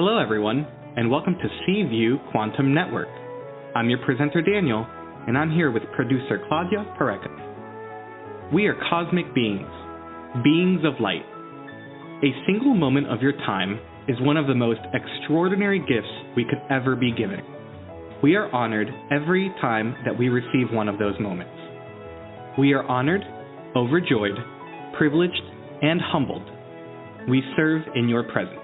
Hello, everyone, and welcome to Seaview Quantum Network. I'm your presenter, Daniel, and I'm here with producer Claudia Pareca. We are cosmic beings, beings of light. A single moment of your time is one of the most extraordinary gifts we could ever be given. We are honored every time that we receive one of those moments. We are honored, overjoyed, privileged, and humbled. We serve in your presence.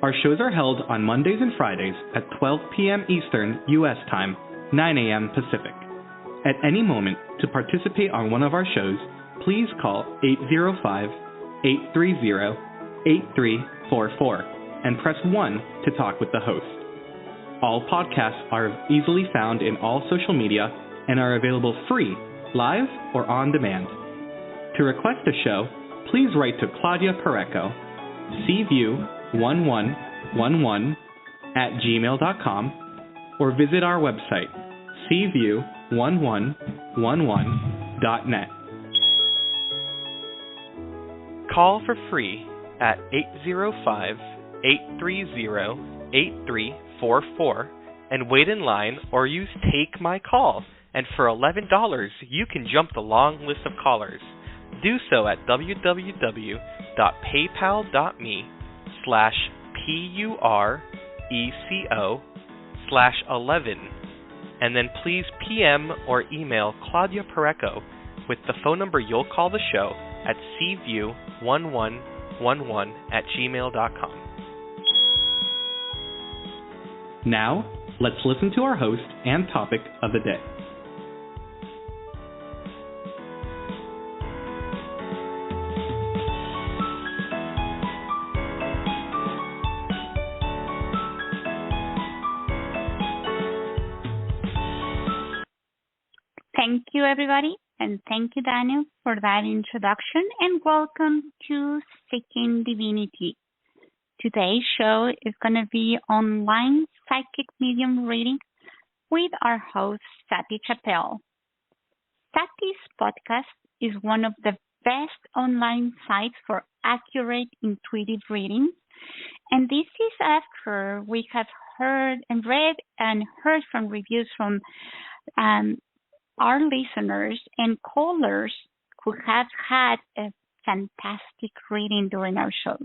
Our shows are held on Mondays and Fridays at 12 p.m. Eastern U.S. time, 9 a.m. Pacific. At any moment, to participate on one of our shows, please call 805-830-8344 and press 1 to talk with the host. All podcasts are easily found in all social media and are available free, live, or on demand. To request a show, please write to Claudia Pareco, cview1111@gmail.com, or visit our website, cview1111.net. Call for free at 805-830-8344 and wait in line or use Take My Call. And for $11, you can jump the long list of callers. Do so at www.paypal.me/PURECO/11, and then please PM or email Claudia Pareco with the phone number you'll call the show at cview1111@gmail.com. Now, let's listen to our host and topic of the day. Thank you, everybody, and thank you, Daniel, for that introduction, and welcome to Seeking Divinity. Today's show is going to be online psychic medium reading with our host, Sati Chappelle. Sati's podcast is one of the best online sites for accurate, intuitive readings, and this is after we have heard and read and heard from reviews from our listeners and callers who have had a fantastic reading during our show.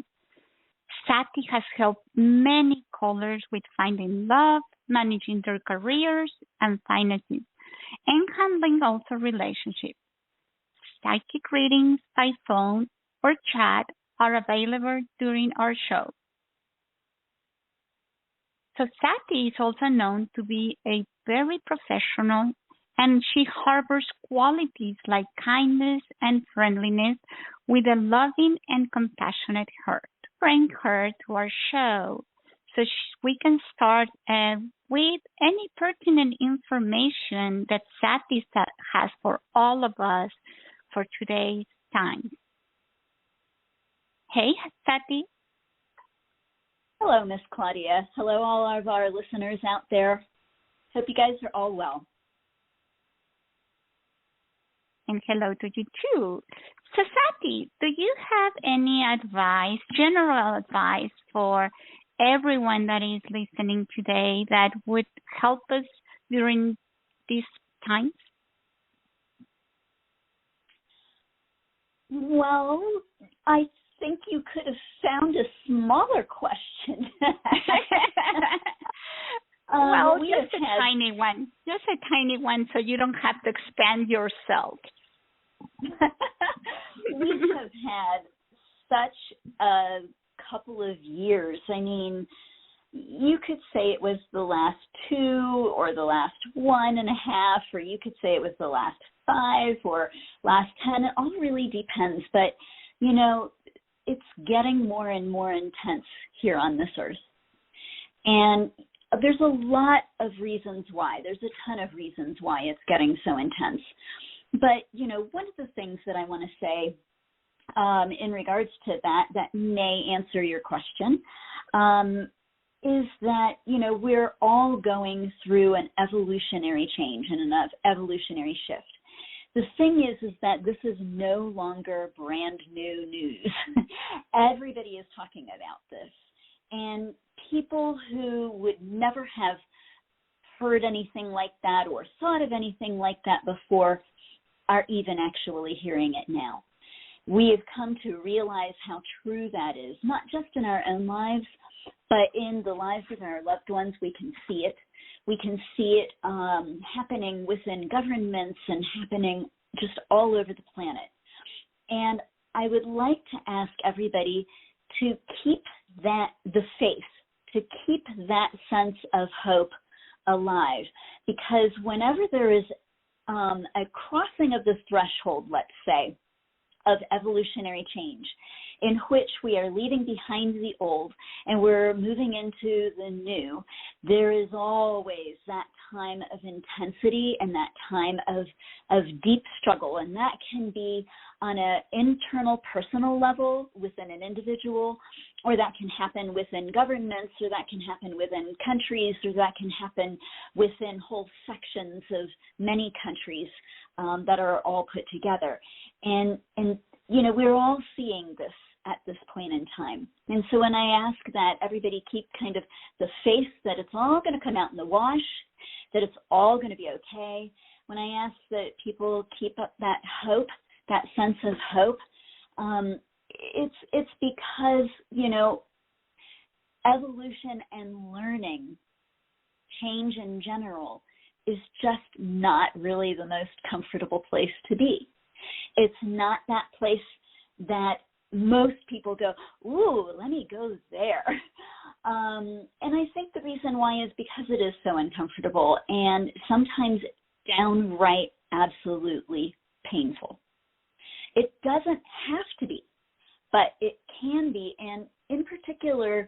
Sati has helped many callers with finding love, managing their careers and finances, and handling also relationships. Psychic readings by phone or chat are available during our show. So Sati is also known to be a very professional, and she harbors qualities like kindness and friendliness with a loving and compassionate heart. Bring her to our show so we can start with any pertinent information that Sati has for all of us for today's time. Hey, Sati. Hello, Miss Claudia. Hello, all of our listeners out there. Hope you guys are all well. And hello to you too. So Sati, do you have any advice, general advice for everyone that is listening today that would help us during these times? Well, I think you could have found a smaller question. Well, just a tiny one. Just a tiny one so you don't have to expand yourself. We have had such a couple of years. I mean, you could say it was the last 2 or the last 1.5, or you could say it was the last 5 or last 10. It all really depends. But, you know, it's getting more and more intense here on this earth. And there's a lot of reasons why. There's a ton of reasons why it's getting so intense. But, you know, one of the things that I want to say in regards to that may answer your question, is that, you know, we're all going through an evolutionary change and an evolutionary shift. The thing is that this is no longer brand new news. Everybody is talking about this. And people who would never have heard anything like that or thought of anything like that before are even actually hearing it now. We have come to realize how true that is, not just in our own lives, but in the lives of our loved ones. We can see it. We can see it happening within governments and happening just all over the planet. And I would like to ask everybody to keep the faith, to keep that sense of hope alive, because whenever there is a crossing of the threshold, let's say, of evolutionary change, in which we are leaving behind the old and we're moving into the new, there is always that time of intensity and that time of deep struggle. And that can be on an internal personal level within an individual, or that can happen within governments, or that can happen within countries, or that can happen within whole sections of many countries that are all put together. And you know, we're all seeing this at this point in time. And so when I ask that everybody keep kind of the faith that it's all going to come out in the wash, that it's all going to be okay, when I ask that people keep up that hope, that sense of hope, it's because, you know, evolution and learning, change in general, is just not really the most comfortable place to be. It's not that place that most people go, ooh, let me go there. And I think the reason why is because it is so uncomfortable and sometimes downright absolutely painful. It doesn't have to be, but it can be. And in particular,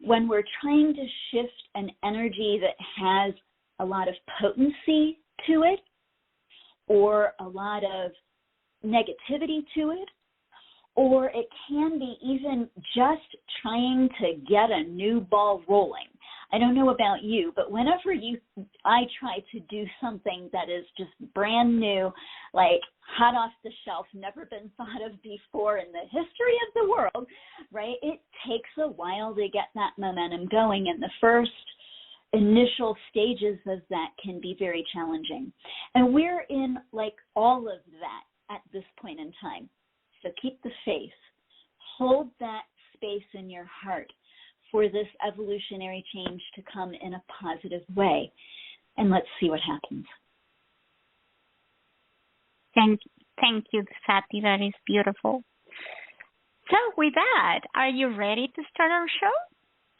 when we're trying to shift an energy that has a lot of potency to it or a lot of negativity to it, or it can be even just trying to get a new ball rolling. I don't know about you, but whenever I try to do something that is just brand new, like hot off the shelf, never been thought of before in the history of the world, right? It takes a while to get that momentum going, and the first initial stages of that can be very challenging. And we're in like all of that at this point in time. So keep the faith. Hold that space in your heart for this evolutionary change to come in a positive way. And let's see what happens. Thank you, Sati. That is beautiful. So with that, are you ready to start our show?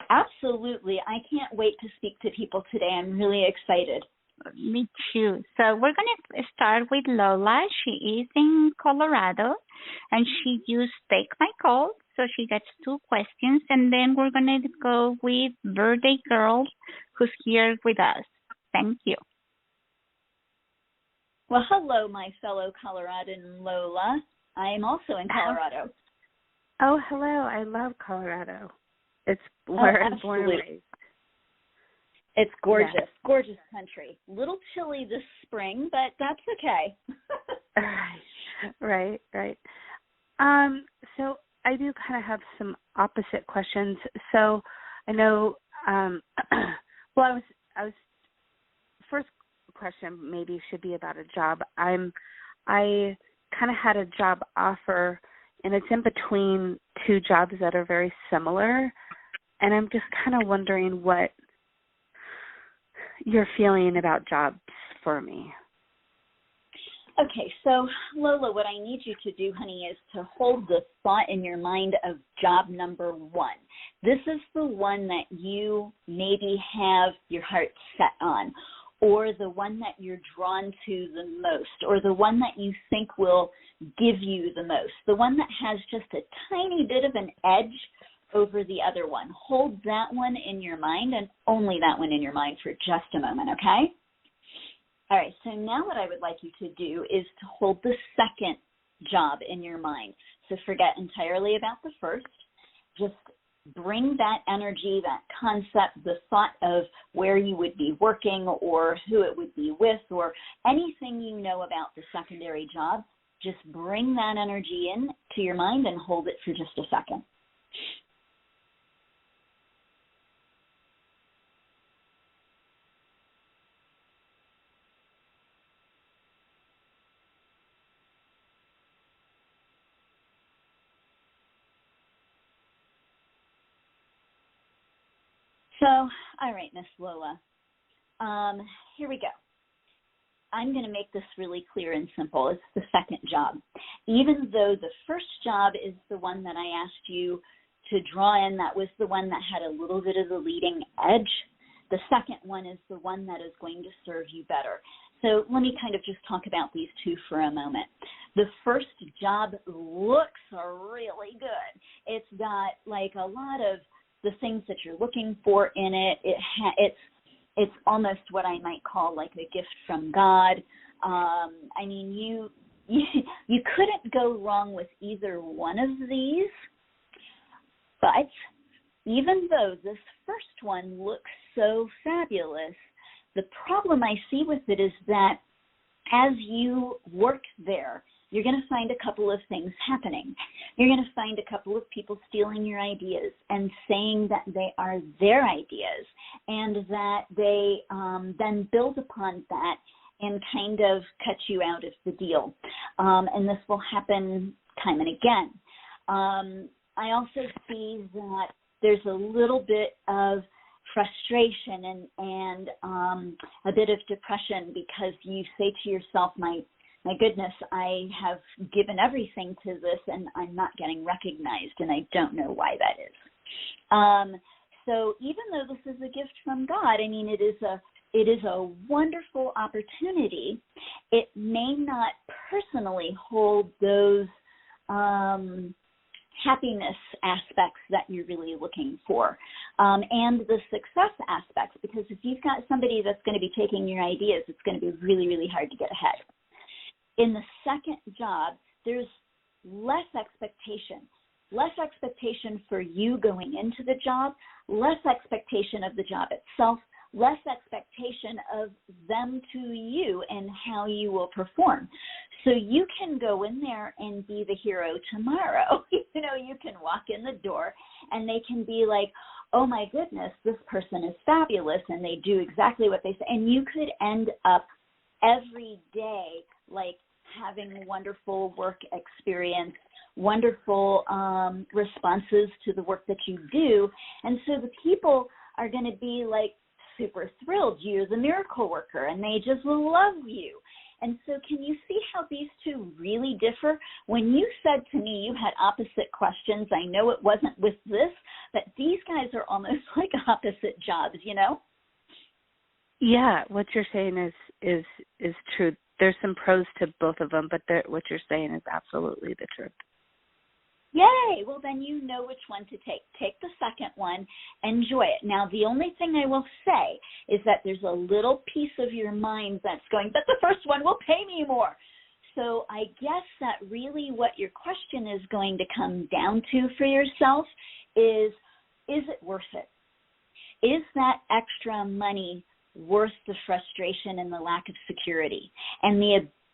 Absolutely. I can't wait to speak to people today. I'm really excited. Me too. So we're going to start with Lola. She is in Colorado, and she used Take My Call. So she gets 2 questions, and then we're going to go with Birthday Girl, who's here with us. Thank you. Well, hello, my fellow Coloradan Lola. I am also in Colorado. Oh, hello. I love Colorado. It's where I'm born and raised. It's gorgeous, gorgeous country. A little chilly this spring, but that's okay. Right. So I do kind of have some opposite questions. So I know, well, I was first question maybe should be about a job. I kind of had a job offer, and it's in between 2 jobs that are very similar, and I'm just kind of wondering what you're feeling about jobs for me. Okay, so Lola, what I need you to do, honey, is to hold the thought in your mind of job number 1. This is the one that you maybe have your heart set on, or the one that you're drawn to the most, or the one that you think will give you the most, the one that has just a tiny bit of an edge over the other one. Hold that one in your mind, and only that one in your mind, for just a moment, okay? All right, so now what I would like you to do is to hold the second job in your mind. So forget entirely about the first. Just bring that energy, that concept, the thought of where you would be working or who it would be with or anything you know about the secondary job. Just bring that energy in to your mind and hold it for just a second. So, all right, Miss Lola, here we go. I'm going to make this really clear and simple. It's the second job. Even though the first job is the one that I asked you to draw in, that was the one that had a little bit of the leading edge, the second one is the one that is going to serve you better. So let me kind of just talk about these two for a moment. The first job looks really good. It's got like a lot of the things that you're looking for in it. It's almost what I might call like a gift from God. I mean, you couldn't go wrong with either one of these, but even though this first one looks so fabulous, the problem I see with it is that as you work there, you're going to find a couple of things happening. You're going to find a couple of people stealing your ideas and saying that they are their ideas, and that they then build upon that and kind of cut you out of the deal. And this will happen time and again. I also see that there's a little bit of frustration and a bit of depression because you say to yourself, my goodness, I have given everything to this and I'm not getting recognized, and I don't know why that is. So even though this is a gift from God, I mean, it is a wonderful opportunity. It may not personally hold those happiness aspects that you're really looking for, and the success aspects, because if you've got somebody that's going to be taking your ideas, it's going to be really, really hard to get ahead. In the second job, there's less expectation for you going into the job, less expectation of the job itself, less expectation of them to you and how you will perform. So you can go in there and be the hero tomorrow. You know, you can walk in the door and they can be like, oh my goodness, this person is fabulous, and they do exactly what they say. And you could end up every day like having wonderful work experience, wonderful responses to the work that you do. And so the people are going to be like super thrilled you're the miracle worker, and they just love you. And so can you see how these two really differ? When you said to me you had opposite questions, I know it wasn't with this, but these guys are almost like opposite jobs, you know? Yeah, what you're saying is true. There's some pros to both of them, but what you're saying is absolutely the truth. Yay! Well, then you know which one to take. Take the second one. Enjoy it. Now, the only thing I will say is that there's a little piece of your mind that's going, but the first one will pay me more. So I guess that really what your question is going to come down to for yourself is it worth it? Is that extra money worth the frustration and the lack of security and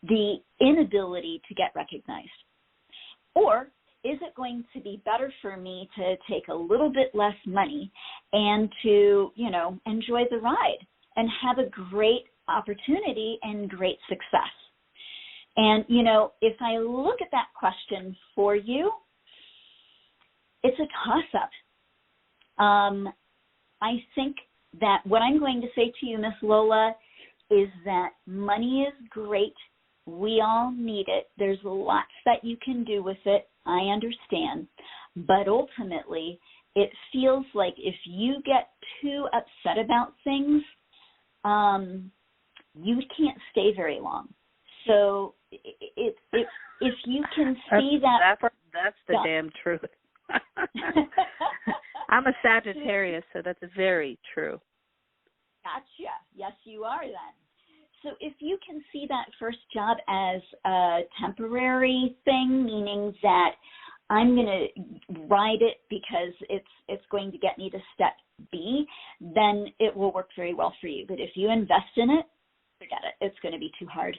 the inability to get recognized? Or is it going to be better for me to take a little bit less money and to, you know, enjoy the ride and have a great opportunity and great success? And, you know, if I look at that question for you, it's a toss-up. I think that what I'm going to say to you, Miss Lola, is that money is great. We all need it. There's lots that you can do with it. I understand. But ultimately, it feels like if you get too upset about things, you can't stay very long. So if you can see that's the damn truth. I'm a Sagittarius, so that's very true. Gotcha. Yes, you are then. So if you can see that first job as a temporary thing, meaning that I'm going to ride it because it's going to get me to step B, then it will work very well for you. But if you invest in it, forget it. It's going to be too hard.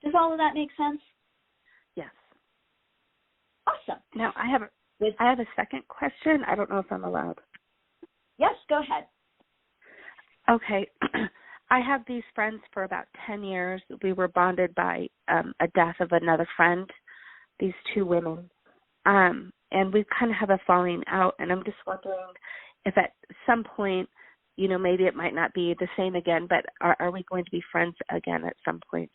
Does all of that make sense? Yes. Awesome. Now, I have a second question. I don't know if I'm allowed. Yes, go ahead. Okay. I have these friends for about 10 years. We were bonded by a death of another friend, these two women. And we kind of have a falling out, and I'm just wondering if at some point maybe it might not be the same again, but are we going to be friends again at some point?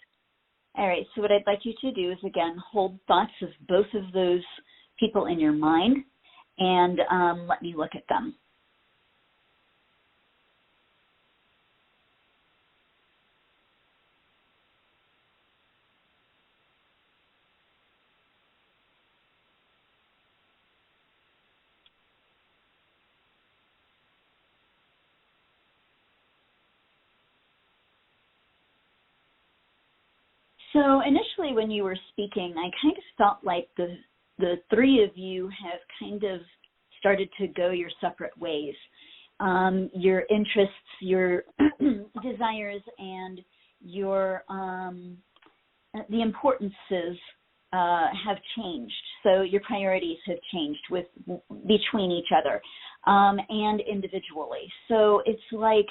All right. So what I'd like you to do is, again, hold thoughts of both of those people in your mind, and let me look at them. So initially when you were speaking, I kind of felt like the three of you have kind of started to go your separate ways. Your interests, your desires, and your the importances have changed. So your priorities have changed between each other and individually. So it's like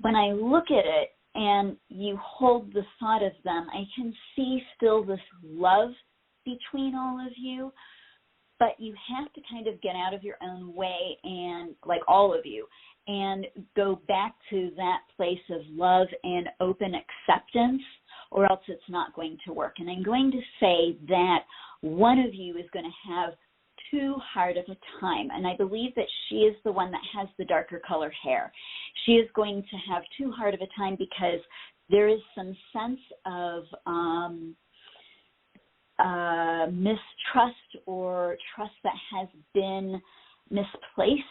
when I look at it, and you hold the thought of them, I can see still this love between all of you, but you have to kind of get out of your own way, and like all of you, and go back to that place of love and open acceptance, or else it's not going to work. And I'm going to say that one of you is going to have too hard of a time, and I believe that she is the one that has the darker color hair. She is going to have too hard of a time because there is some sense of mistrust or trust that has been misplaced,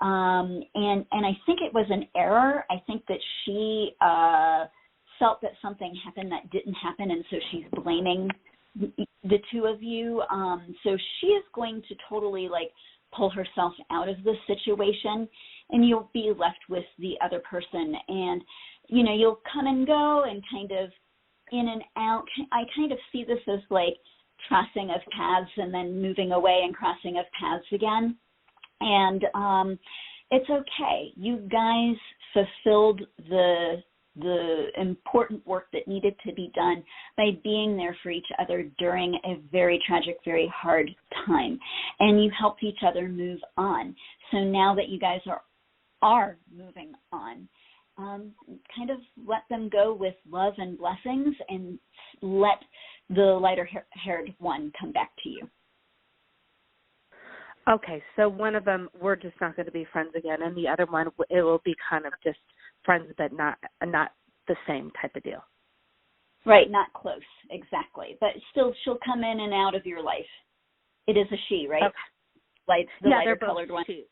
and I think it was an error. I think that she felt that something happened that didn't happen, and so she's blaming the two of you. So she is going to totally pull herself out of this situation, and you'll be left with the other person. And, you'll come and go and kind of in and out. I kind of see this as crossing of paths and then moving away and crossing of paths again. And it's okay. You guys fulfilled the important work that needed to be done by being there for each other during a very tragic, very hard time. And you helped each other move on. So now that you guys are moving on, kind of let them go with love and blessings, and let the lighter-haired one come back to you. Okay, so one of them, we're just not going to be friends again, and the other one, it will be kind of just friends, but not the same type of deal. Right, not close, exactly. But still, she'll come in and out of your life. It is a she, right? Okay. The lighter-colored one. She.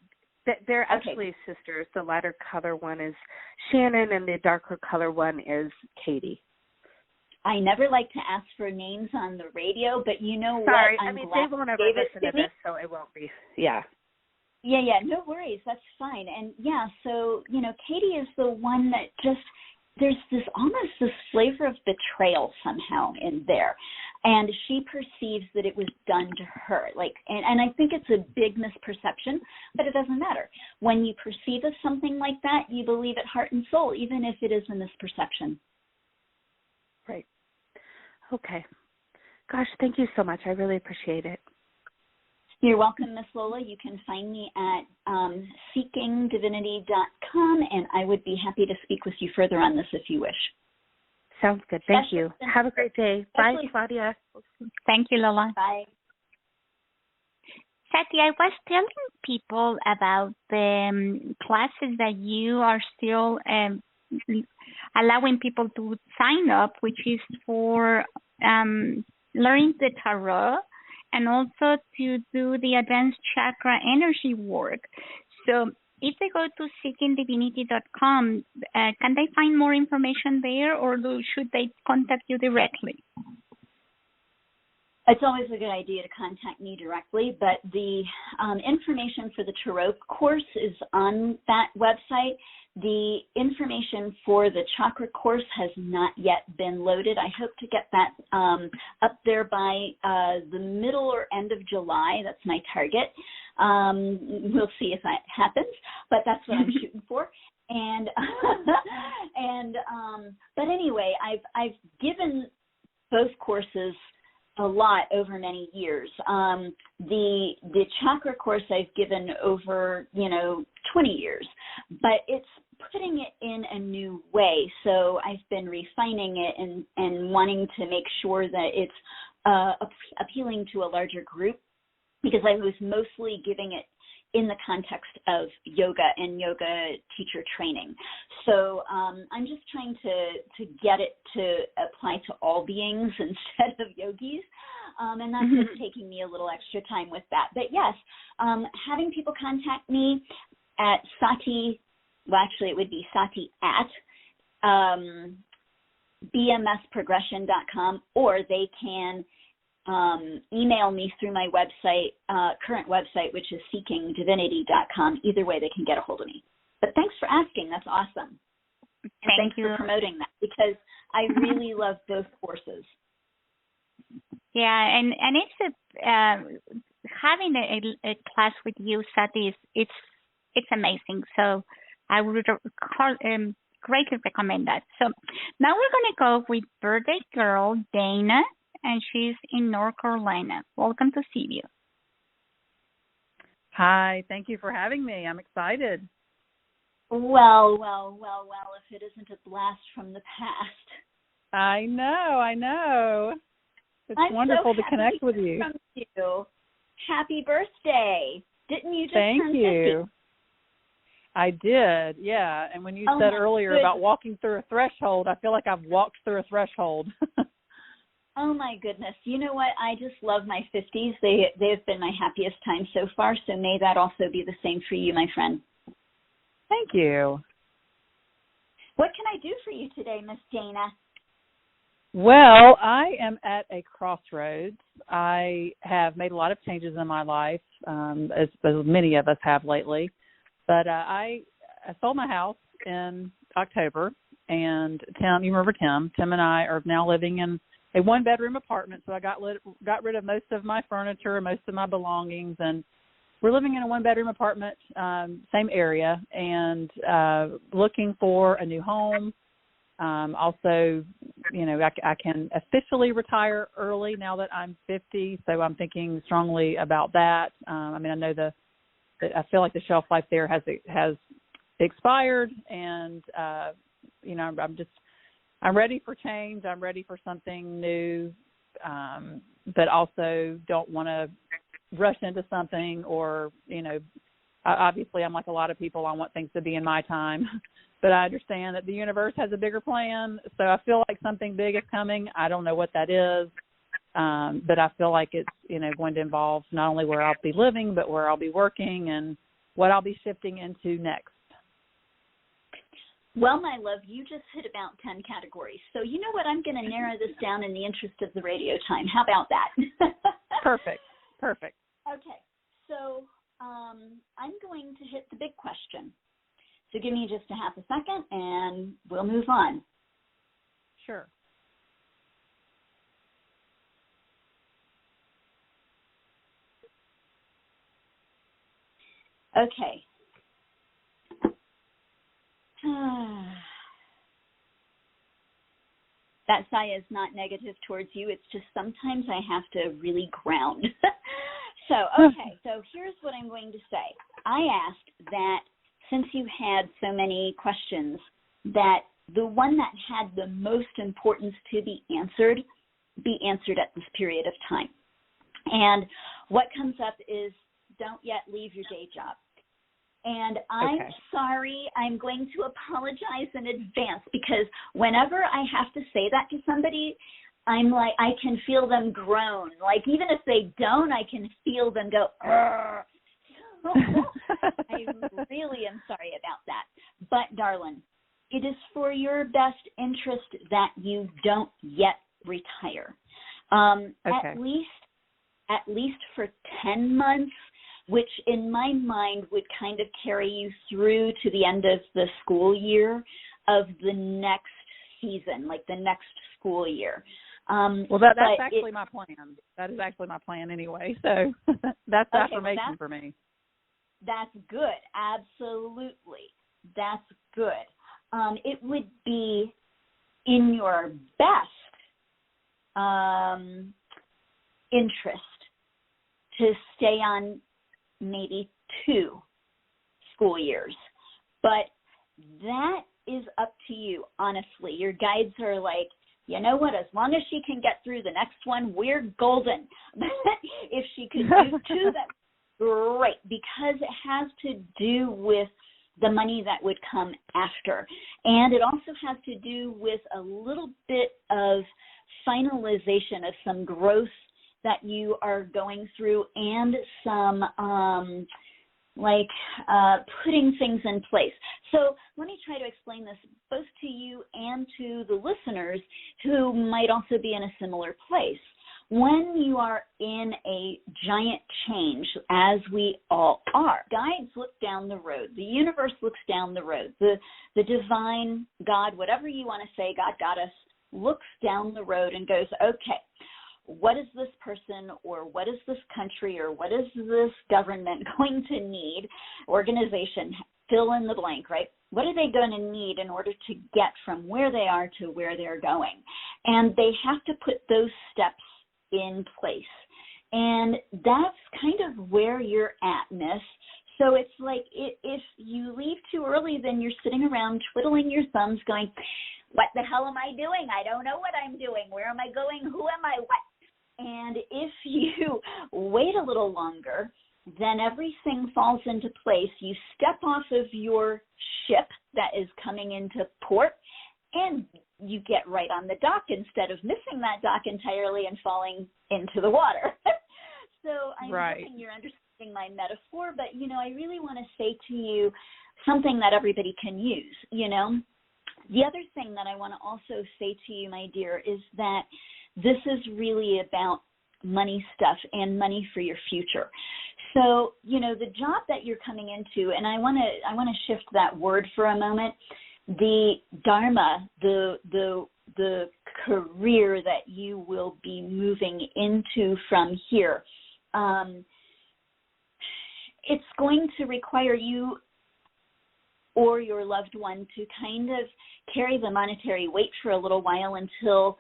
They're actually sisters. The lighter color one is Shannon, and the darker color one is Katie. I never like to ask for names on the radio, but you know Sorry, what? They won't ever listen to this, so it won't be. Yeah. Yeah, no worries. That's fine. And yeah, so, Katie is the one that just, there's almost this flavor of betrayal somehow in there. And she perceives that it was done to her. And I think it's a big misperception, but it doesn't matter. When you perceive of something like that, you believe it heart and soul, even if it is a misperception. Right. Okay. Gosh, thank you so much. I really appreciate it. You're welcome, Miss Lola. You can find me at seekingdivinity.com, and I would be happy to speak with you further on this if you wish. Sounds good. Thank you. Have a great day. Bye, Claudia. Thank you, Lola. Bye. Sati, I was telling people about the classes that you are still allowing people to sign up, which is for learning the tarot and also to do the advanced chakra energy work. So if they go to seekingdivinity.com, can they find more information there, or should they contact you directly? It's always a good idea to contact me directly, but the information for the tarot course is on that website. The information for the chakra course has not yet been loaded. I hope to get that up there by the middle or end of July. That's my target. We'll see if that happens, but that's what I'm shooting for. And but anyway, I've given both courses a lot over many years. The chakra course I've given over, 20 years, but it's putting it in a new way. So I've been refining it and wanting to make sure that it's appealing to a larger group, because I was mostly giving it in the context of yoga and yoga teacher training. So I'm just trying to get it to apply to all beings instead of yogis. And that's just taking me a little extra time with that. But yes, having people contact me at Sati, well, actually it would be Sati at bmsprogression.com, or they can email me through my website, current website, which is seekingdivinity.com. Either way, they can get a hold of me. But thanks for asking. That's awesome. And thanks for promoting that, because I really love both courses. Yeah, and it's having a class with you, Sati, it's amazing. So I would greatly recommend that. So now we're going to go with birthday girl Dana, and she's in North Carolina. Welcome to CView. Hi, thank you for having me. I'm excited. Well, if it isn't a blast from the past. I know. It's wonderful to connect with you. From you. Happy birthday. Didn't you just Thank turn you. 50? I did, yeah. And when you said earlier about walking through a threshold, I feel like I've walked through a threshold. Oh, my goodness. You know what? I just love my 50s. They've been my happiest time so far, so may that also be the same for you, my friend. Thank you. What can I do for you today, Miss Dana? Well, I am at a crossroads. I have made a lot of changes in my life, as many of us have lately. But I sold my house in October, and Tim, you remember Tim? Tim and I are now living in a one-bedroom apartment, so I got rid of most of my furniture, most of my belongings, and we're living in a one-bedroom apartment, same area, and looking for a new home. Also, I can officially retire early now that I'm 50, so I'm thinking strongly about that. I know I feel like the shelf life there has expired, and I'm ready for change. I'm ready for something new, but also don't want to rush into something or, obviously I'm like a lot of people. I want things to be in my time, but I understand that the universe has a bigger plan. So I feel like something big is coming. I don't know what that is, but I feel like it's, going to involve not only where I'll be living, but where I'll be working and what I'll be shifting into next. Well, my love, you just hit about 10 categories. So you know what? I'm going to narrow this down in the interest of the radio time. How about that? Perfect. Okay. So I'm going to hit the big question. So give me just a half a second, and we'll move on. Sure. Okay. That sigh is not negative towards you. It's just sometimes I have to really ground. So here's what I'm going to say. I asked that since you had so many questions, that the one that had the most importance to be answered at this period of time. And what comes up is don't yet leave your day job. And I'm sorry, I'm going to apologize in advance, because whenever I have to say that to somebody, I'm like, I can feel them groan. Like, even if they don't, I can feel them go, I really am sorry about that. But, darling, it is for your best interest that you don't yet retire. At least for 10 months, which in my mind would kind of carry you through to the end of the school year of the next season, like the next school year. Well, that's actually my plan. That is actually my plan anyway. So that's affirmation for me. That's good. Absolutely. That's good. It would be in your best interest to stay on maybe 2 school years. But that is up to you, honestly. Your guides are like, you know what, as long as she can get through the next one, we're golden. If she could do 2, that's great, because it has to do with the money that would come after. And it also has to do with a little bit of finalization of some growth that you are going through, and some putting things in place. So let me try to explain this both to you and to the listeners who might also be in a similar place. When you are in a giant change, as we all are, guides look down the road. The universe looks down the road. The divine God, whatever you want to say, God, Goddess, looks down the road and goes, okay, what is this person, or what is this country, or what is this government going to need, organization, fill in the blank, right? What are they going to need in order to get from where they are to where they're going? And they have to put those steps in place. And that's kind of where you're at, Miss. So it's like if you leave too early, then you're sitting around twiddling your thumbs going, what the hell am I doing? I don't know what I'm doing. Where am I going? Who am I? What? And if you wait a little longer, then everything falls into place. You step off of your ship that is coming into port, and you get right on the dock instead of missing that dock entirely and falling into the water. So I'm hoping you're understanding my metaphor, but, I really want to say to you something that everybody can use, The other thing that I want to also say to you, my dear, is that this is really about money stuff and money for your future. So, the job that you're coming into, and I want to shift that word for a moment, the dharma, the career that you will be moving into from here, it's going to require you or your loved one to kind of carry the monetary weight for a little while until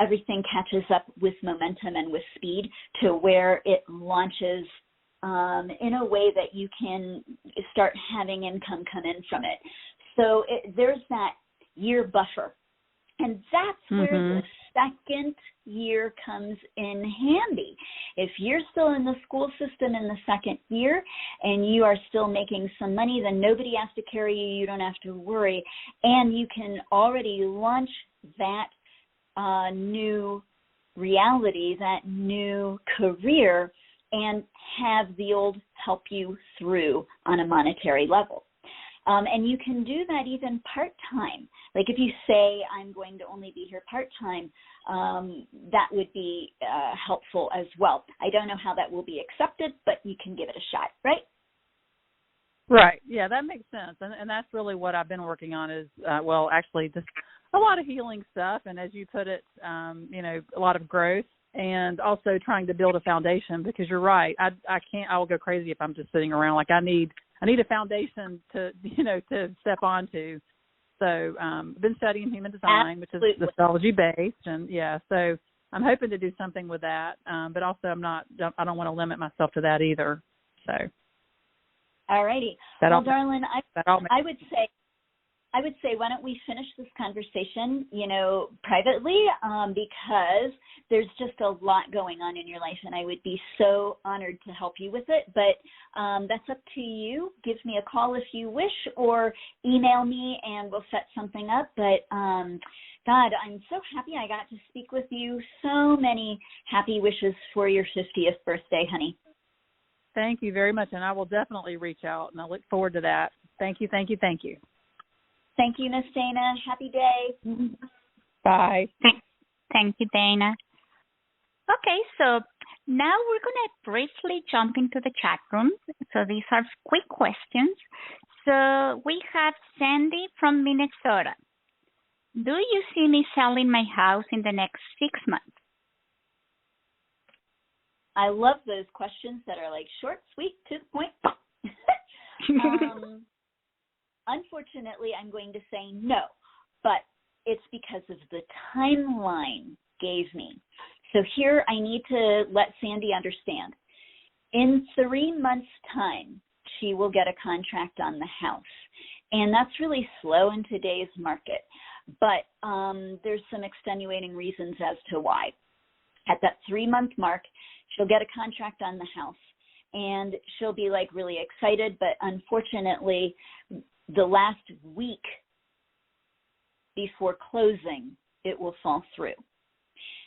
everything catches up with momentum and with speed to where it launches in a way that you can start having income come in from it. So there's that year buffer. And that's where the second year comes in handy. If you're still in the school system in the second year and you are still making some money, then nobody has to carry you. You don't have to worry. And you can already launch that new reality, that new career, and have the old help you through on a monetary level. And you can do that even part-time. Like if you say, I'm going to only be here part-time, that would be helpful as well. I don't know how that will be accepted, but you can give it a shot, right? Right. Yeah, that makes sense. And that's really what I've been working on is, actually just a lot of healing stuff. And as you put it, a lot of growth, and also trying to build a foundation, because you're right. I will go crazy if I'm just sitting around. Like I need a foundation to step onto. So I've been studying human design, which is astrology based, and so I'm hoping to do something with that. But also I don't want to limit myself to that either. So. All righty. Well, darling, I would say, why don't we finish this conversation, privately, because there's just a lot going on in your life, and I would be so honored to help you with it. But that's up to you. Give me a call if you wish, or email me, and we'll set something up. But God, I'm so happy I got to speak with you. So many happy wishes for your 50th birthday, honey. Thank you very much, and I will definitely reach out, and I look forward to that. Thank you, thank you, thank you. Thank you, Miss Dana. Happy day. Bye. Thank you, Dana. Okay, so now we're going to briefly jump into the chat room. So these are quick questions. So we have Sandy from Minnesota. Do you see me selling my house in the next 6 months? I love those questions that are like short, sweet, to the point. Unfortunately, I'm going to say no, but it's because of the timeline gave me. So here I need to let Sandy understand. In 3 months' time, she will get a contract on the house. And that's really slow in today's market. But there's some extenuating reasons as to why. At that 3-month mark, she'll get a contract on the house. And she'll be like really excited. But unfortunately, the last week before closing, it will fall through.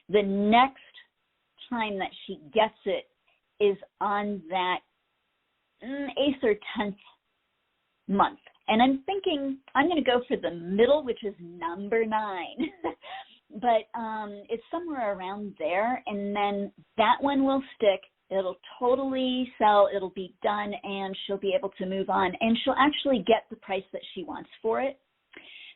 The next time that she gets it is on that 8th or 10th month. And I'm thinking I'm going to go for the middle, which is number 9. But it's somewhere around there. And then that one will stick. It'll totally sell. It'll be done, and she'll be able to move on. And she'll actually get the price that she wants for it.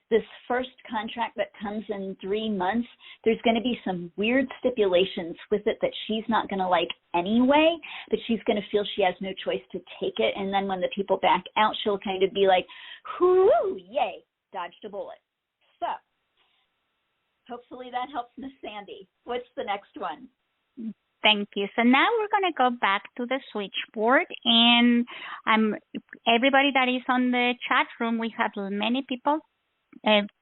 This first contract that comes in 3 months, there's going to be some weird stipulations with it that she's not going to like anyway, but she's going to feel she has no choice to take it. And then when the people back out, she'll kind of be like, whoo, yay, dodged a bullet. So hopefully that helps Miss Sandy. What's the next one? Thank you. So now we're going to go back to the switchboard, and everybody that is on the chat room, we have many people.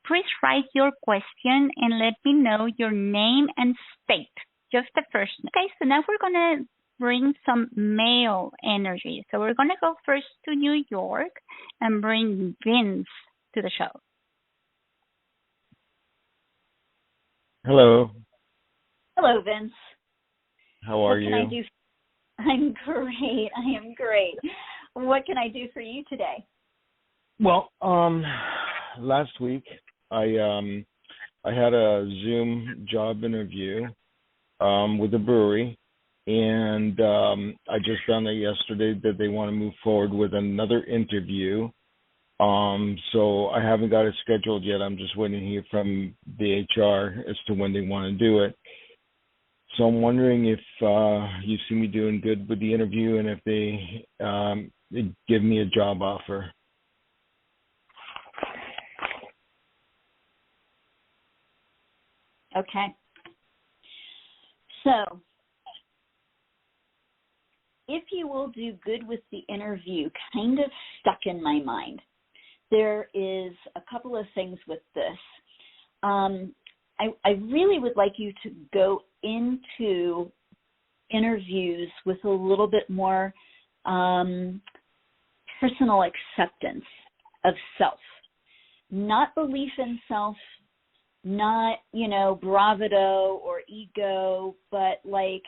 Please write your question and let me know your name and state, just the first name. Okay, so now we're going to bring some male energy. So we're going to go first to New York and bring Vince to the show. Hello. Hello, Vince. How are you? I'm great. I am great. What can I do for you today? Well, last week I had a Zoom job interview with a brewery, and I just found out yesterday that they want to move forward with another interview. So I haven't got it scheduled yet. I'm just waiting to hear from the HR as to when they want to do it. So I'm wondering if you see me doing good with the interview and if they give me a job offer. Okay. So if you will do good with the interview, kind of stuck in my mind. There is a couple of things with this. I really would like you to go into interviews with a little bit more personal acceptance of self, not belief in self, not, bravado or ego, but like,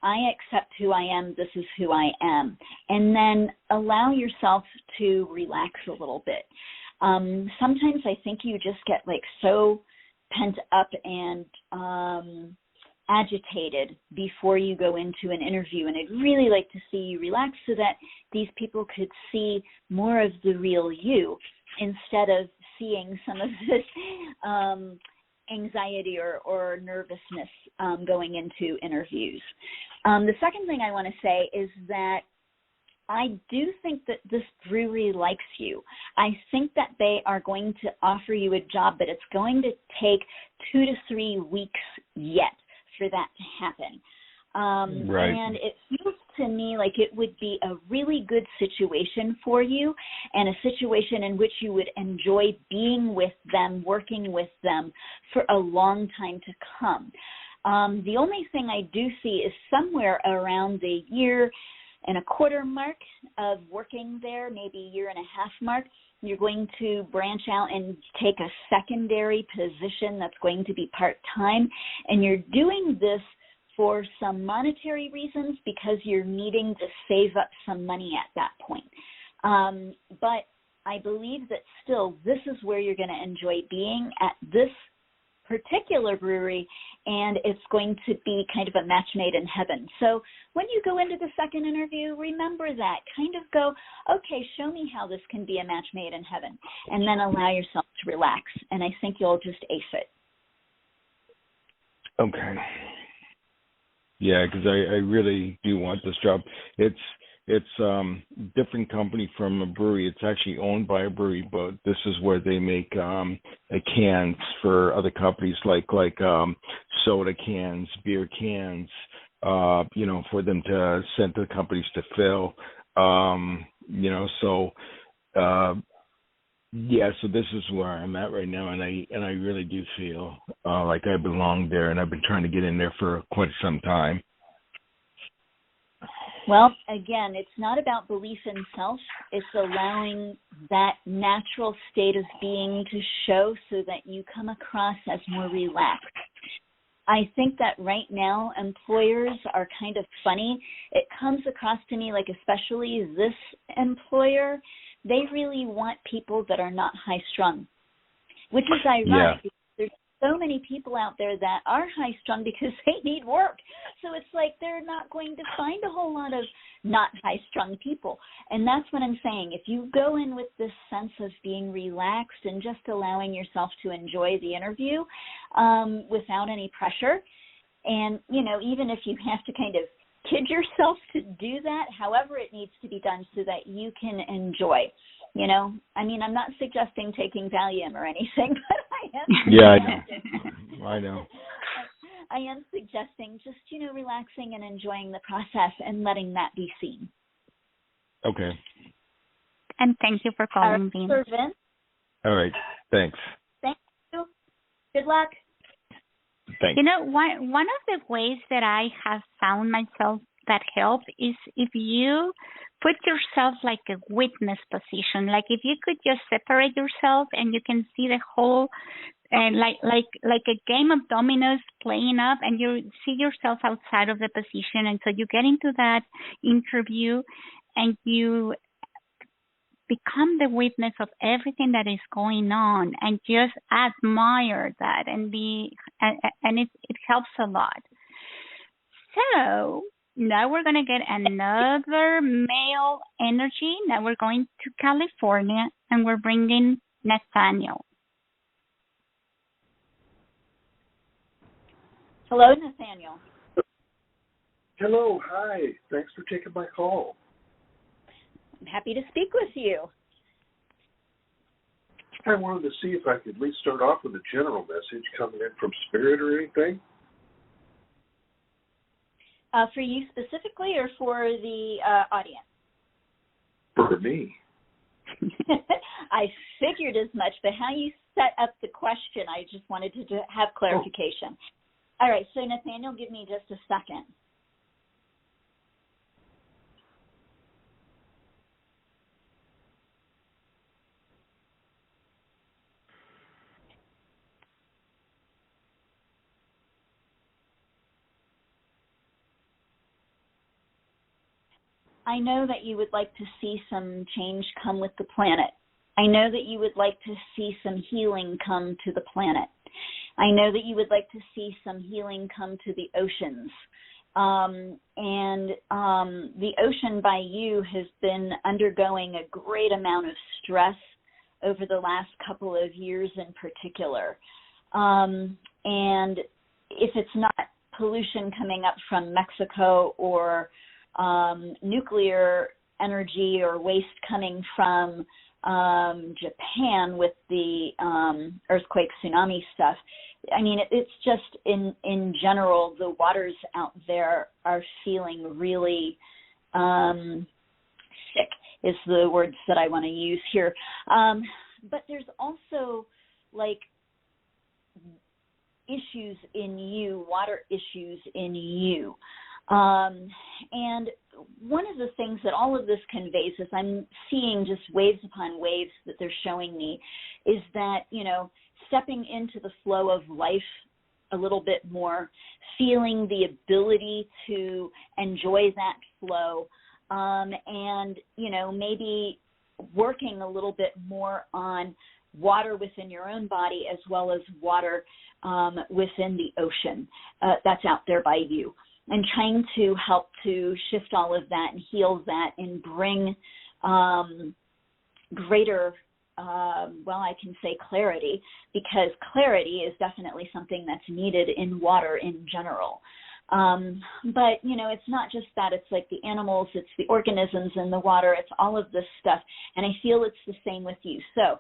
I accept who I am, this is who I am. And then allow yourself to relax a little bit. Sometimes I think you just get like so pent up and agitated before you go into an interview. And I'd really like to see you relax so that these people could see more of the real you instead of seeing some of this anxiety or nervousness going into interviews. The second thing I want to say is that I do think that this brewery likes you. I think that they are going to offer you a job, but it's going to take 2 to 3 weeks yet for that to happen. Right. And it feels to me like it would be a really good situation for you and a situation in which you would enjoy being with them, working with them for a long time to come. The only thing I do see is somewhere around the 1.25 year mark of working there, maybe 1.5 year mark, you're going to branch out and take a secondary position that's going to be part-time. And you're doing this for some monetary reasons because you're needing to save up some money at that point. But I believe that still this is where you're going to enjoy being at this particular brewery, and it's going to be kind of a match made in heaven. So when you go into the second interview, remember that. Kind of go, okay, show me how this can be a match made in heaven, and then allow yourself to relax, and I think you'll just ace it. Okay. Yeah, because I really do want this job. It's It's different company from a brewery. It's actually owned by a brewery, but this is where they make cans for other companies like soda cans, beer cans, for them to send to the companies to fill. So this is where I'm at right now, and I really do feel like I belong there, and I've been trying to get in there for quite some time. Well, again, it's not about belief in self. It's allowing that natural state of being to show so that you come across as more relaxed. I think that right now employers are kind of funny. It comes across to me like, especially this employer, they really want people that are not high-strung, which is ironic. Yeah. There's so many people out there that are high-strung because they need work. So it's like they're not going to find a whole lot of not high-strung people. And that's what I'm saying. If you go in with this sense of being relaxed and just allowing yourself to enjoy the interview without any pressure, and, even if you have to kind of kid yourself to do that, however it needs to be done so that you can enjoy. I'm not suggesting taking Valium or anything, but I am. Yeah, I know. I am suggesting just, relaxing and enjoying the process and letting that be seen. Okay. And thank you for calling, Vince. All right. Thanks. Thank you. Good luck. Thanks. One of the ways that I have found myself that helps is if you put yourself like a witness position, like if you could just separate yourself and you can see the whole, like a game of dominoes playing up, and you see yourself outside of the position, and so you get into that interview and you become the witness of everything that is going on and just admire that and it helps a lot. So now we're going to get another male energy. Now we're going to California and we're bringing Nathaniel. Hello, Nathaniel. Hello, hi. Thanks for taking my call. I'm happy to speak with you. I wanted to see if I could at least start off with a general message coming in from Spirit or anything. For you specifically or for the audience? For me. I figured as much, but how you set up the question, I just wanted to have clarification. All right, so Nathaniel, give me just a second. I know that you would like to see some change come with the planet. I know that you would like to see some healing come to the planet. I know that you would like to see some healing come to the oceans. The ocean by you has been undergoing a great amount of stress over the last couple of years in particular. And if it's not pollution coming up from Mexico or nuclear energy or waste coming from Japan with the earthquake, tsunami stuff. I mean, it's just in general, the waters out there are feeling really sick is the words that I want to use here. But there's also like issues in you, water issues in you. And one of the things that all of this conveys is I'm seeing just waves upon waves that they're showing me is that, stepping into the flow of life a little bit more, feeling the ability to enjoy that flow, and, maybe working a little bit more on water within your own body as well as water within the ocean that's out there by you. And trying to help to shift all of that and heal that and bring greater, I can say clarity, because clarity is definitely something that's needed in water in general. But, it's not just that. It's like the animals, it's the organisms in the water, it's all of this stuff. And I feel it's the same with you. So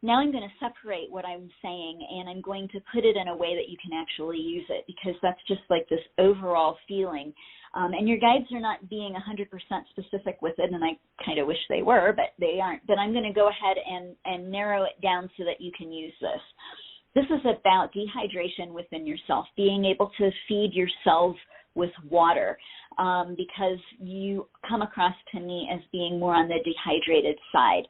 now I'm going to separate what I'm saying, and I'm going to put it in a way that you can actually use it, because that's just like this overall feeling. And your guides are not being 100% specific with it, and I kind of wish they were, but they aren't. But I'm going to go ahead and narrow it down so that you can use this. This is about dehydration within yourself, being able to feed yourself with water, because you come across to me as being more on the dehydrated side.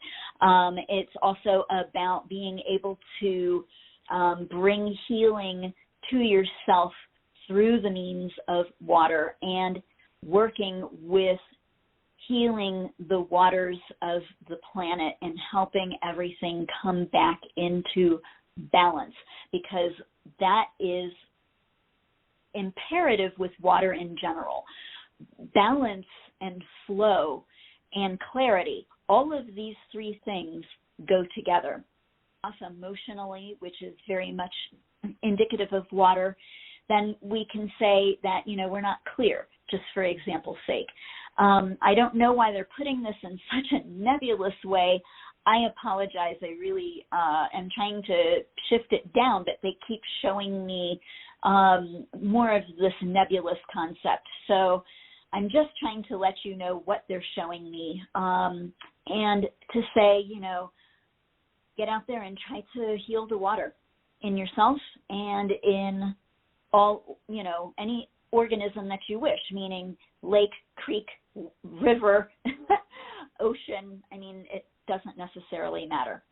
It's also about being able to bring healing to yourself through the means of water, and working with healing the waters of the planet and helping everything come back into balance, because that is imperative with water in general. Balance and flow and clarity, all of these three things go together. Us emotionally, which is very much indicative of water, then we can say that, we're not clear, just for example's sake. I don't know why they're putting this in such a nebulous way. I apologize. I really am trying to shift it down, but they keep showing me more of this nebulous concept. So I'm just trying to let you know what they're showing me, and to say, get out there and try to heal the water in yourself and in all, any organism that you wish, meaning lake, creek, river, ocean. I mean, it doesn't necessarily matter.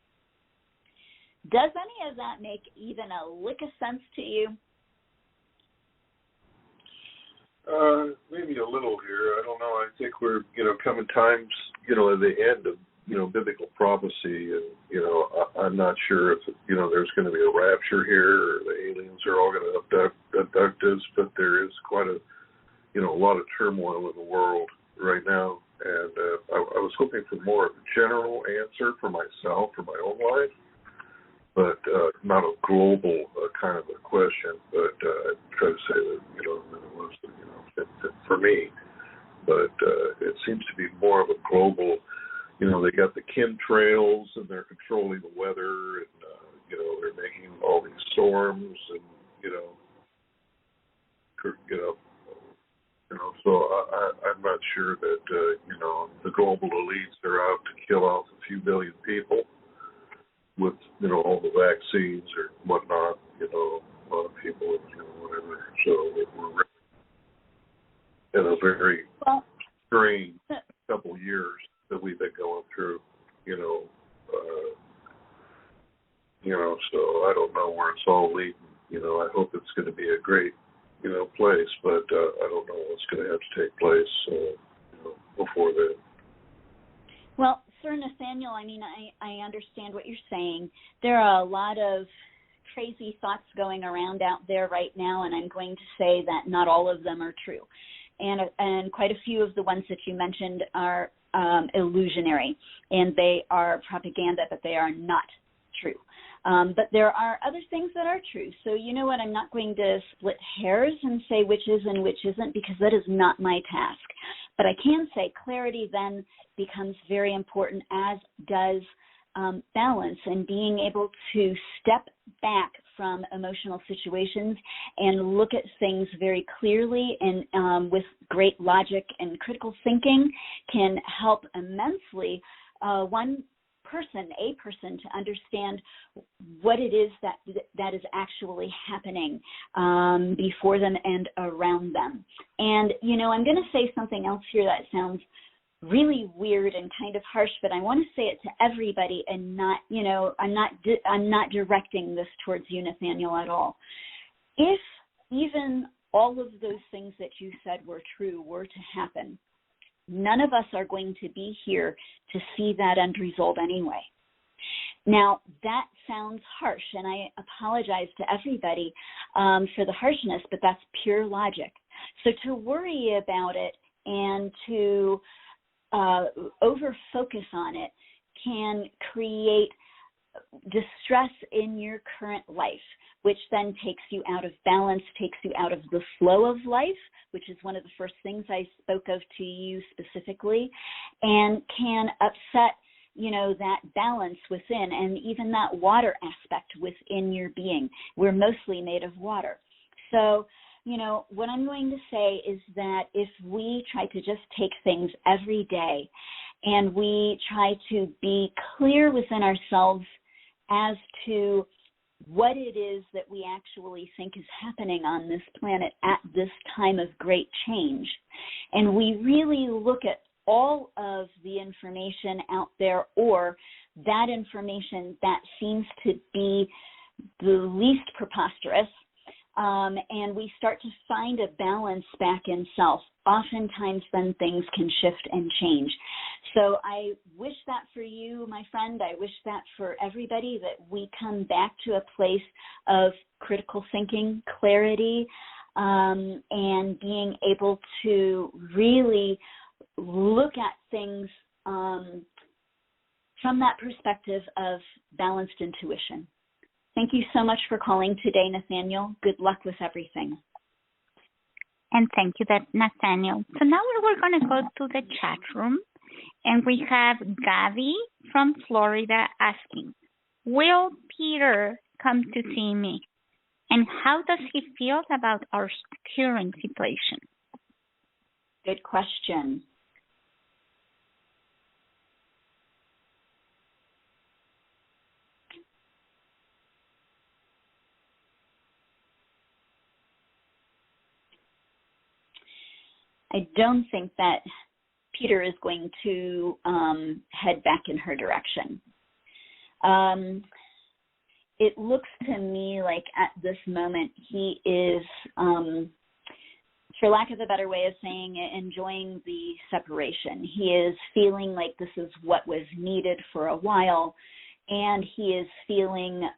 Does any of that make even a lick of sense to you? Maybe a little here. I don't know. I think we're, coming times, at the end of, biblical prophecy, and, I'm not sure if, there's going to be a rapture here, or the aliens are all going to abduct us, but there is quite a lot of turmoil in the world right now, and I was hoping for more of a general answer for myself, for my own life, but not a global kind of a question, but I try to say that, that it was, for me, but it seems to be more of a global, they got the chemtrails, and they're controlling the weather, and, they're making all these storms, and, so I'm not sure that, the global elites are out to kill off a few billion people with, all the vaccines or whatnot, a lot of people, whatever. So we're in a very strange couple years that we've been going through, so I don't know where it's all leading. I hope it's going to be a great, place, but I don't know what's going to have to take place, before then. Well, Sir Nathaniel, I mean, I understand what you're saying. There are a lot of crazy thoughts going around out there right now, and I'm going to say that not all of them are true. And quite a few of the ones that you mentioned are illusionary, and they are propaganda, but they are not true. But there are other things that are true. So you know what? I'm not going to split hairs and say which is and which isn't, because that is not my task. But I can say clarity then becomes very important, as does balance, and being able to step back from emotional situations and look at things very clearly and with great logic and critical thinking can help immensely a person to understand what it is that is actually happening before them and around them. And, I'm going to say something else here that sounds really weird and kind of harsh, but I want to say it to everybody and not, I'm not directing this towards you, Nathaniel, at all. If even all of those things that you said were true were to happen, none of us are going to be here to see that end result anyway. Now, that sounds harsh, and I apologize to everybody for the harshness, but that's pure logic. So to worry about it and to over-focus on it can create distress in your current life, which then takes you out of balance, takes you out of the flow of life, which is one of the first things I spoke of to you specifically, and can upset, that balance within, and even that water aspect within your being. We're mostly made of water. So, what I'm going to say is that if we try to just take things every day and we try to be clear within ourselves as to what it is that we actually think is happening on this planet at this time of great change, and we really look at all of the information out there, or that information that seems to be the least preposterous, and we start to find a balance back in self, oftentimes then things can shift and change. So I wish that for you, my friend. I wish that for everybody, that we come back to a place of critical thinking, clarity, and being able to really look at things from that perspective of balanced intuition. Thank you so much for calling today, Nathaniel. Good luck with everything. And thank you, Nathaniel. So now we're going to go to the chat room, and we have Gavi from Florida asking, will Peter come to see me? And how does he feel about our current situation? Good question. I don't think that Peter is going to head back in her direction. It looks to me like at this moment he is, for lack of a better way of saying it, enjoying the separation. He is feeling like this is what was needed for a while, and he is feeling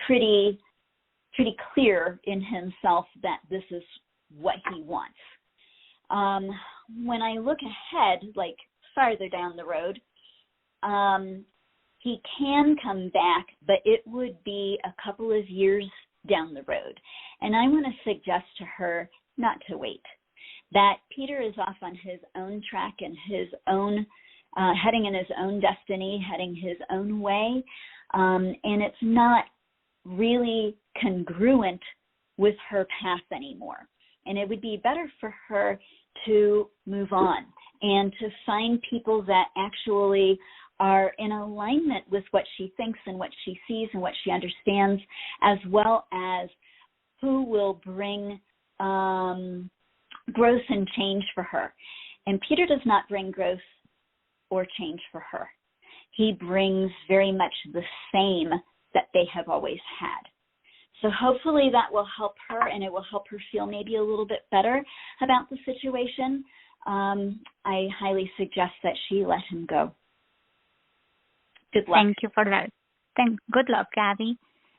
pretty clear in himself that this is what he wants. When I look ahead, like farther down the road, he can come back, but it would be a couple of years down the road. And I want to suggest to her not to wait, that Peter is off on his own track and his own, heading in his own destiny, heading his own way, and it's not really congruent with her path anymore. And it would be better for her to move on and to find people that actually are in alignment with what she thinks and what she sees and what she understands, as well as who will bring growth and change for her. And Peter does not bring growth or change for her. He brings very much the same that they have always had. So hopefully that will help her, and it will help her feel maybe a little bit better about the situation. I highly suggest that she let him go. Good luck. Thank you for that. Good luck, Gabby.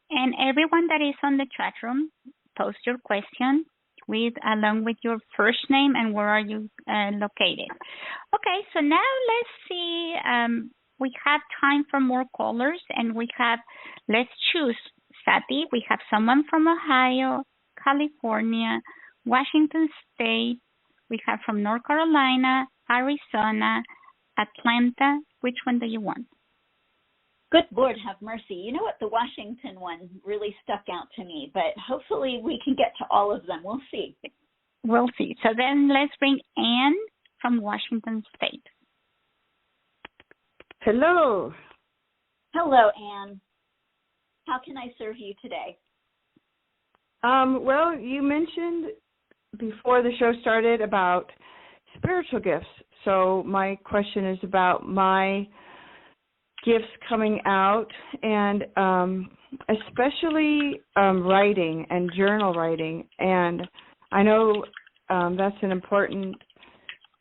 And everyone that is on the chat room, post your question along with your first name and where are you located. Okay, so now let's see. We have time for more callers, and let's choose. Sati, we have someone from Ohio, California, Washington State. We have from North Carolina, Arizona, Atlanta. Which one do you want? Good Lord have mercy. You know what? The Washington one really stuck out to me, but hopefully we can get to all of them. We'll see. We'll see. So then let's bring Anne from Washington State. Hello. Hello, Anne. How can I serve you today? Well, you mentioned before the show started about spiritual gifts. So my question is about my gifts coming out, and especially writing and journal writing. And I know that's an important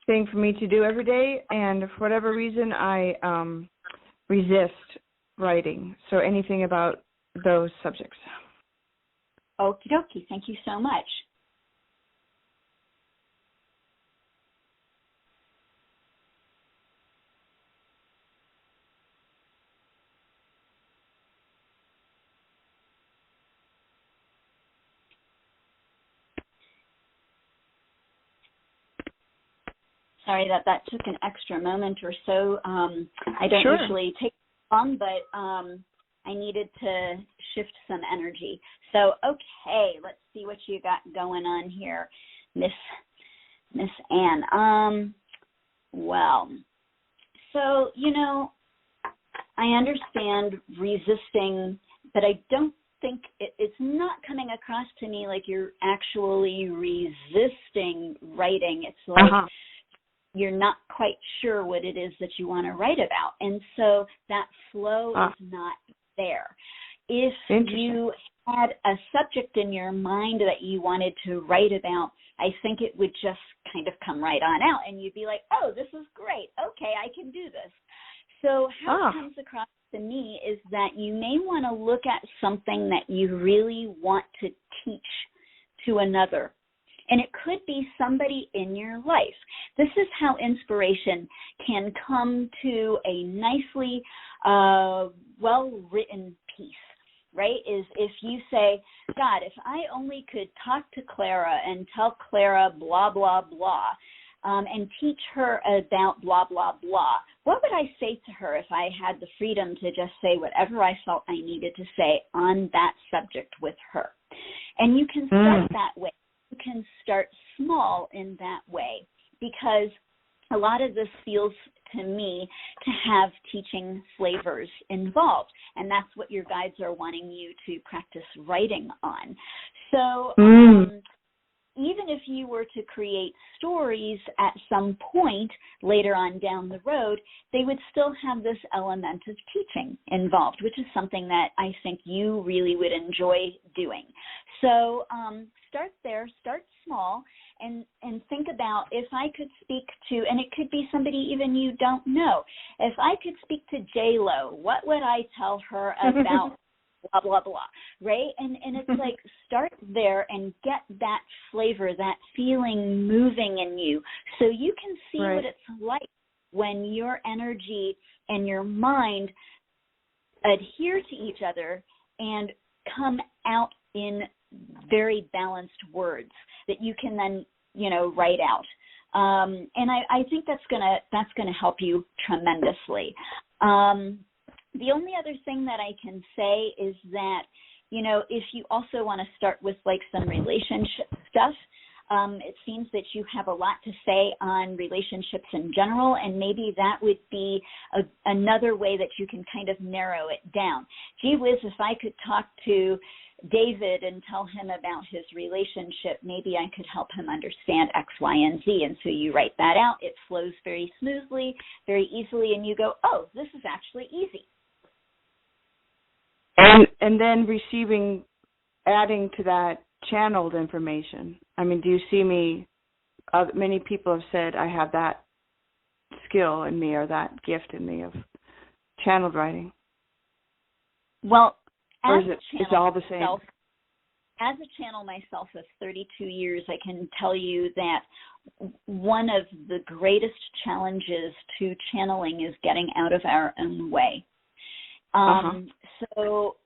thing for me to do every day, and for whatever reason I resist writing. So anything about those subjects. Okie dokie. Thank you so much. sorry that took an extra moment or so. I don't Sure. usually take long, but I needed to shift some energy. So, okay, let's see what you got going on here, Miss Anne. Well, so, I understand resisting, but I don't think it's not coming across to me like you're actually resisting writing. It's like you're not quite sure what it is that you want to write about. And so that flow is not there. If you had a subject in your mind that you wanted to write about, I think it would just kind of come right on out, and you'd be like, oh, this is great. Okay, I can do this. So how it comes across to me is that you may want to look at something that you really want to teach to another. And it could be somebody in your life. This is how inspiration can come to a nicely well-written piece, right? Is if you say, God, if I only could talk to Clara and tell Clara blah, blah, blah, and teach her about blah, blah, blah, what would I say to her if I had the freedom to just say whatever I felt I needed to say on that subject with her? And you can start that way. You can start small in that way, because a lot of this feels to me to have teaching flavors involved, and that's what your guides are wanting you to practice writing on. So even if you were to create stories at some point later on down the road, they would still have this element of teaching involved, which is something that I think you really would enjoy doing. So start there, start small, and think about, if I could speak to, and it could be somebody even you don't know, if I could speak to J-Lo, what would I tell her about blah, blah, blah, right? And it's like, start there and get that flavor, that feeling moving in you, so you can see what it's like when your energy and your mind adhere to each other and come out in very balanced words that you can then, write out. And I think that's gonna help you tremendously. The only other thing that I can say is that, if you also want to start with like some relationship stuff, it seems that you have a lot to say on relationships in general, and maybe that would be another way that you can kind of narrow it down. Gee whiz, if I could talk to David and tell him about his relationship, maybe I could help him understand X, Y, and Z. And so you write that out. It flows very smoothly, very easily, and you go, oh, this is actually easy. And then adding to that channeled information. I mean, do you see me, many people have said I have that skill in me or that gift in me of channeled writing. Well, or is it all the same? As a channel myself of 32 years, I can tell you that one of the greatest challenges to channeling is getting out of our own way. So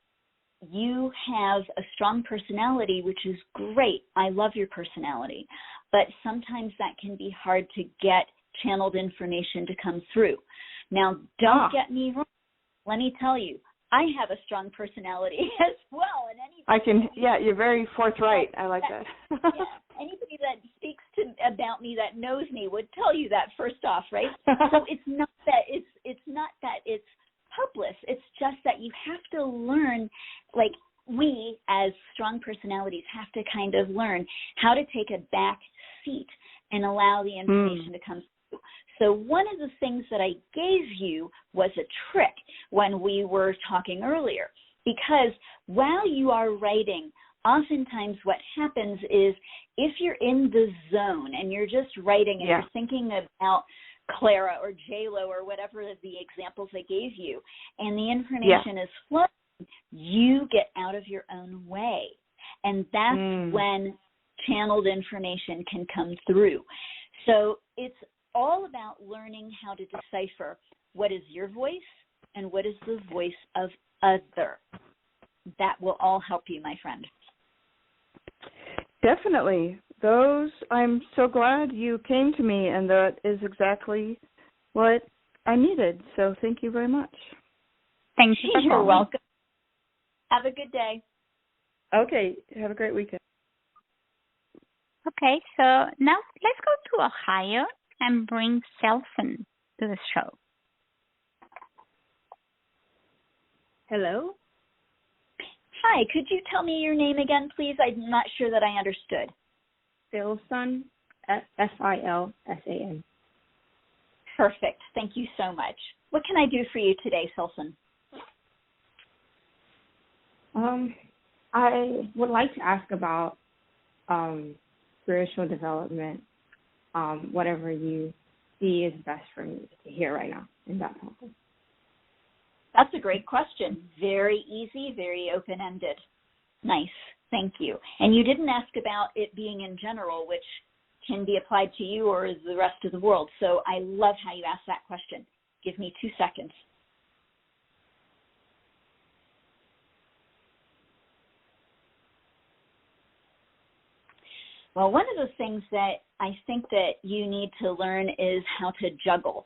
you have a strong personality, which is great. I love your personality. But sometimes that can be hard to get channeled information to come through. Now, don't get me wrong. Let me tell you, I have a strong personality as well. And you're very forthright. I like that. Anybody that speaks about me that knows me would tell you that first off, right? So it's not that it's hopeless. It's just that you have to learn, like we as strong personalities have to kind of learn how to take a back seat and allow the information to come through. So one of the things that I gave you was a trick when we were talking earlier, because while you are writing, oftentimes what happens is if you're in the zone and you're just writing and you're thinking about Clara or J-Lo or whatever the examples I gave you, and the information is flowing, you get out of your own way. And that's when channeled information can come through. So it's all about learning how to decipher what is your voice and what is the voice of other. That will all help you, my friend. Definitely. those, I'm so glad you came to me, and that is exactly what I needed. So thank you very much. Thank you for You're calling. welcome. Have a good day. Okay, have a great weekend. Okay, so now let's go to Ohio and bring Selson to the show. Hello? Hi, could you tell me your name again, please? I'm not sure that I understood. Silson, Silsan. Perfect. Thank you so much. What can I do for you today, Selson? I would like to ask about spiritual development, whatever you see is best for me to hear right now in that topic. That's a great question. Very easy, very open-ended. Nice. Thank you. And you didn't ask about it being in general, which can be applied to you or the rest of the world. So I love how you asked that question. Give me 2 seconds. Well, one of the things that I think that you need to learn is how to juggle.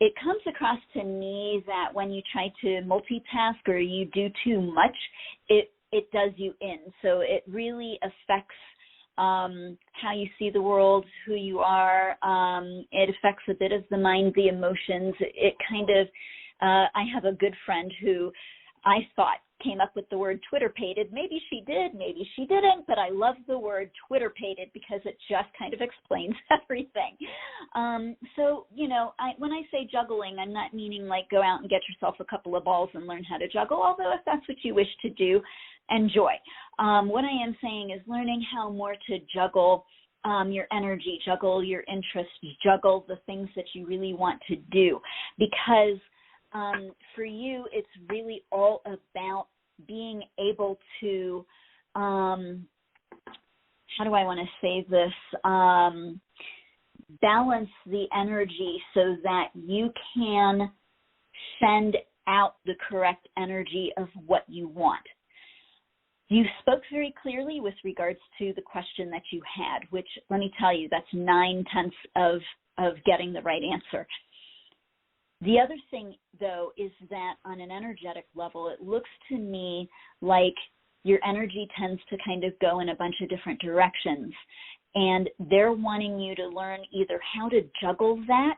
It comes across to me that when you try to multitask or you do too much, it does you in. So it really affects how you see the world, who you are. It affects a bit of the mind, the emotions. It kind of, I have a good friend who I thought came up with the word Twitter-pated. Maybe she did, maybe she didn't, but I love the word Twitter-pated because it just kind of explains everything. So, you know, when I say juggling, I'm not meaning like go out and get yourself a couple of balls and learn how to juggle, although if that's what you wish to do, enjoy. What I am saying is learning how more to juggle your energy, juggle your interests, juggle the things that you really want to do, because for you, it's really all about being able to, how do I want to say this, balance the energy so that you can send out the correct energy of what you want. You spoke very clearly with regards to the question that you had, which, let me tell you, that's 9/10 of getting the right answer. The other thing, though, is that on an energetic level, it looks to me like your energy tends to kind of go in a bunch of different directions. And they're wanting you to learn either how to juggle that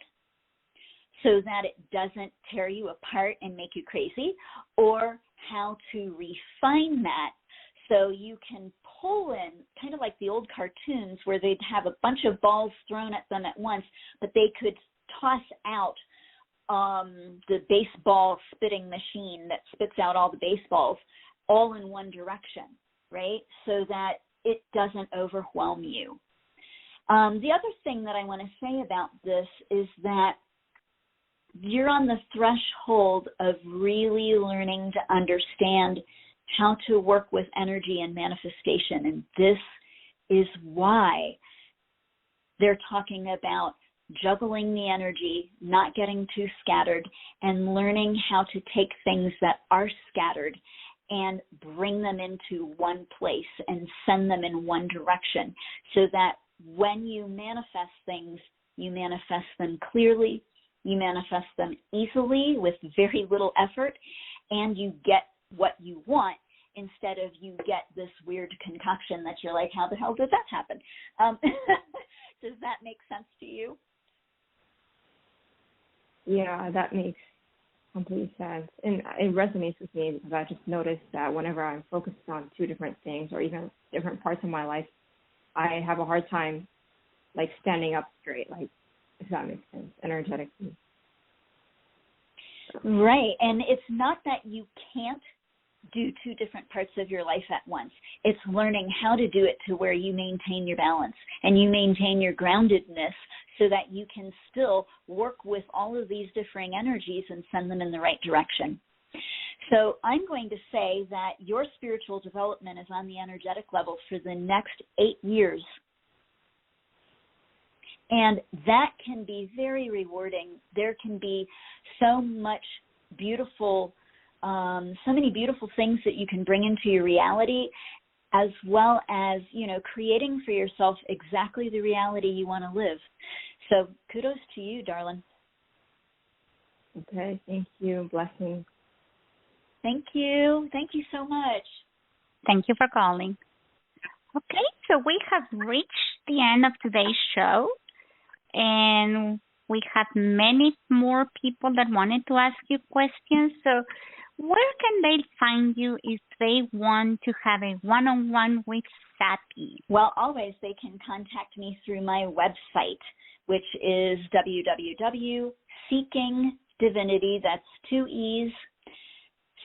so that it doesn't tear you apart and make you crazy, or how to refine that so you can pull in, kind of like the old cartoons where they'd have a bunch of balls thrown at them at once, but they could toss out the baseball spitting machine that spits out all the baseballs all in one direction, right? So that it doesn't overwhelm you. The other thing that I want to say about this is that you're on the threshold of really learning to understand how to work with energy and manifestation. And this is why they're talking about juggling the energy, not getting too scattered, and learning how to take things that are scattered and bring them into one place and send them in one direction, so that when you manifest things, you manifest them clearly, you manifest them easily with very little effort, and you get what you want instead of you get this weird concoction that you're like, how the hell did that happen? Does that make sense to you? Yeah, that makes complete sense. And it resonates with me because I just noticed that whenever I'm focused on two different things or even different parts of my life, I have a hard time, like, standing up straight, like, if that makes sense, energetically. Right. And it's not that you can't do two different parts of your life at once. It's learning how to do it to where you maintain your balance and you maintain your groundedness so that you can still work with all of these differing energies and send them in the right direction. So I'm going to say that your spiritual development is on the energetic level for the next 8 years. And that can be very rewarding. There can be so much beautiful so many beautiful things that you can bring into your reality, as well as, creating for yourself exactly the reality you want to live. So kudos to you, darling. Okay, thank you. Blessings. Thank you. Thank you so much. Thank you for calling. Okay, so we have reached the end of today's show, and we have many more people that wanted to ask you questions. So where can they find you if they want to have a one-on-one with Sati? Well, always they can contact me through my website, which is www.Seeking Divinity, that's 2 E's,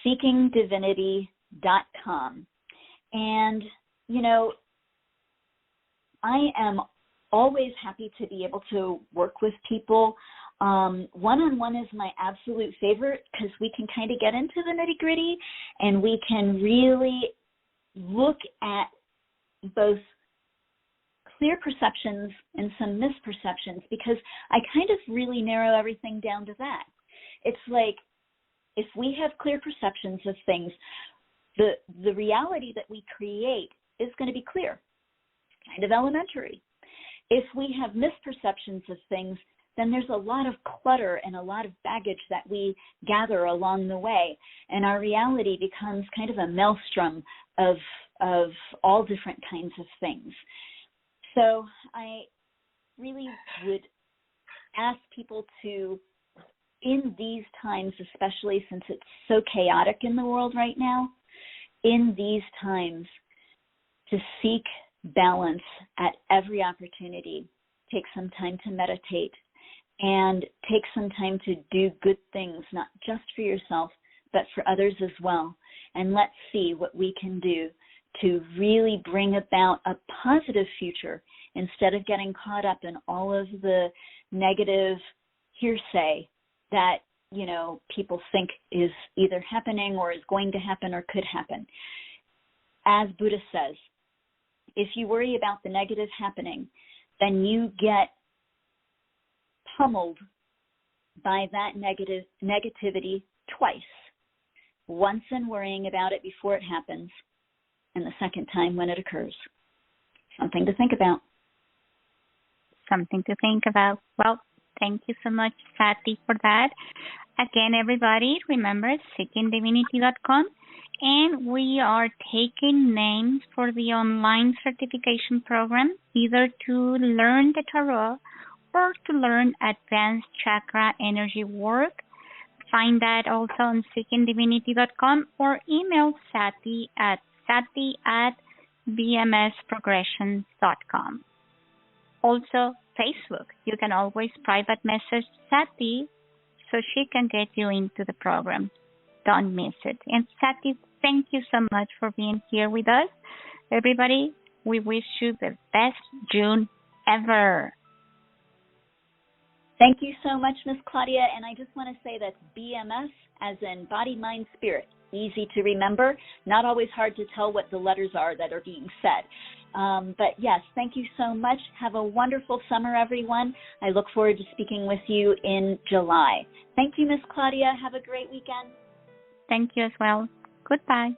seekingdivinity.com. And, I am always happy to be able to work with people. One-on-one is my absolute favorite because we can kind of get into the nitty-gritty and we can really look at both clear perceptions and some misperceptions, because I kind of really narrow everything down to that. It's like if we have clear perceptions of things, the reality that we create is going to be clear, kind of elementary. If we have misperceptions of things, then there's a lot of clutter and a lot of baggage that we gather along the way, and our reality becomes kind of a maelstrom of all different kinds of things. So I really would ask people to, in these times, especially since it's so chaotic in the world right now, in these times, to seek balance at every opportunity. Take some time to meditate and take some time to do good things, not just for yourself, but for others as well. And let's see what we can do to really bring about a positive future instead of getting caught up in all of the negative hearsay that, people think is either happening or is going to happen or could happen. As Buddha says, if you worry about the negative happening, then you get pummeled by that negativity twice. Once in worrying about it before it happens, and the second time when it occurs. Something to think about. Something to think about. Well, thank you so much, Sati, for that. Again, everybody, remember seekingdivinity.com, and we are taking names for the online certification program, either to learn the tarot or to learn advanced chakra energy work. Find that also on seekingdivinity.com or email Sati at bmsprogressions.com. Also, Facebook. You can always private message Sati so she can get you into the program. Don't miss it. And Sati, thank you so much for being here with us. Everybody, we wish you the best June ever. Thank you so much, Miss Claudia. And I just want to say that's BMS, as in body, mind, spirit. Easy to remember, not always hard to tell what the letters are that are being said. But yes, thank you so much. Have a wonderful summer, everyone. I look forward to speaking with you in July. Thank you, Miss Claudia. Have a great weekend. Thank you as well. Goodbye.